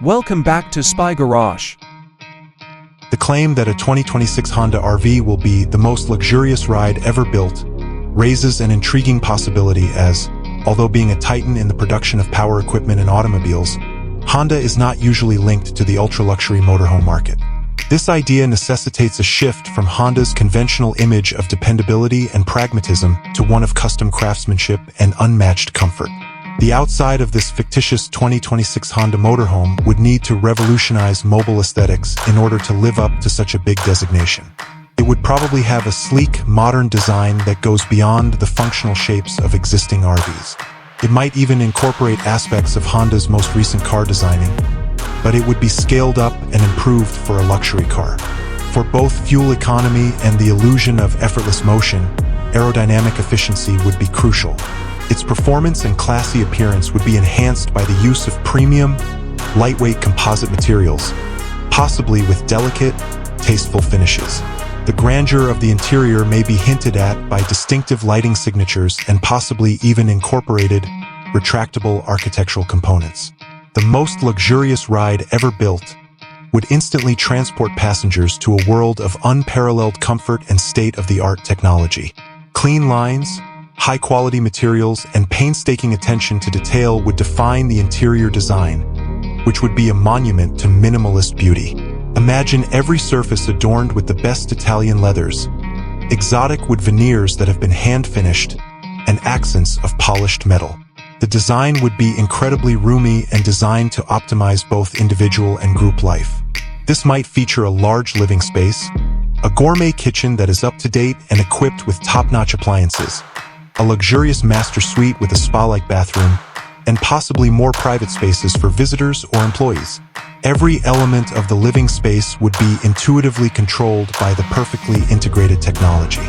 Welcome back to Spy Garage. The claim that a 2026 Honda RV will be the most luxurious ride ever built raises an intriguing possibility as, although being a titan in the production of power equipment and automobiles, Honda is not usually linked to the ultra-luxury motorhome market. This idea necessitates a shift from Honda's conventional image of dependability and pragmatism to one of custom craftsmanship and unmatched comfort. The outside of this fictitious 2026 Honda motorhome would need to revolutionize mobile aesthetics in order to live up to such a big designation. It would probably have a sleek, modern design that goes beyond the functional shapes of existing RVs. It might even incorporate aspects of Honda's most recent car designing, but it would be scaled up and improved for a luxury car. For both fuel economy and the illusion of effortless motion, aerodynamic efficiency would be crucial. Its performance and classy appearance would be enhanced by the use of premium, lightweight composite materials, possibly with delicate, tasteful finishes. The grandeur of the interior may be hinted at by distinctive lighting signatures and possibly even incorporated, retractable architectural components. The most luxurious ride ever built would instantly transport passengers to a world of unparalleled comfort and state-of-the-art technology. Clean lines, high-quality materials, and painstaking attention to detail would define the interior design, which would be a monument to minimalist beauty. Imagine every surface adorned with the best Italian leathers, exotic wood veneers that have been hand-finished, and accents of polished metal. The design would be incredibly roomy and designed to optimize both individual and group life. This might feature a large living space, a gourmet kitchen that is up to date and equipped with top-notch appliances, a luxurious master suite with a spa-like bathroom, and possibly more private spaces for visitors or employees. Every element of the living space would be intuitively controlled by the perfectly integrated technology.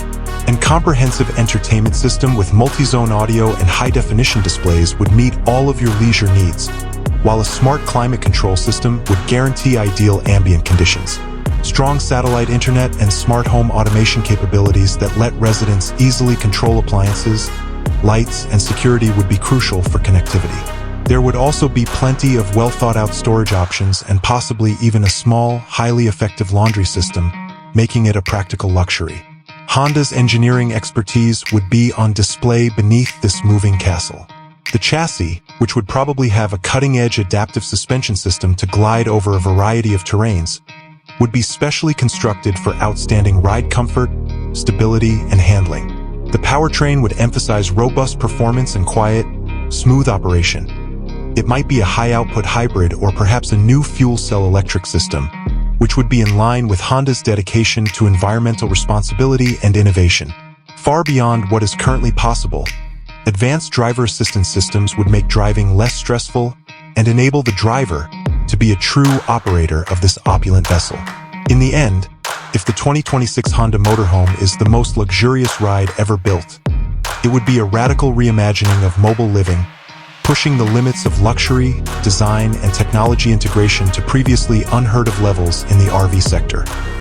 An comprehensive entertainment system with multi-zone audio and high-definition displays would meet all of your leisure needs, while a smart climate control system would guarantee ideal ambient conditions. Strong satellite internet and smart home automation capabilities that let residents easily control appliances, lights, and security would be crucial for connectivity. There would also be plenty of well-thought-out storage options and possibly even a small, highly effective laundry system, making it a practical luxury. Honda's engineering expertise would be on display beneath this moving castle. The chassis, which would probably have a cutting-edge adaptive suspension system to glide over a variety of terrains, would be specially constructed for outstanding ride comfort, stability, and handling. The powertrain would emphasize robust performance and quiet, smooth operation. It might be a high-output hybrid or perhaps a new fuel cell electric system, which would be in line with Honda's dedication to environmental responsibility and innovation. Far beyond what is currently possible, advanced driver assistance systems would make driving less stressful and enable the driver to be a true operator of this opulent vessel. In the end, if the 2026 Honda motorhome is the most luxurious ride ever built, it would be a radical reimagining of mobile living, pushing the limits of luxury, design, and technology integration to previously unheard of levels in the RV sector.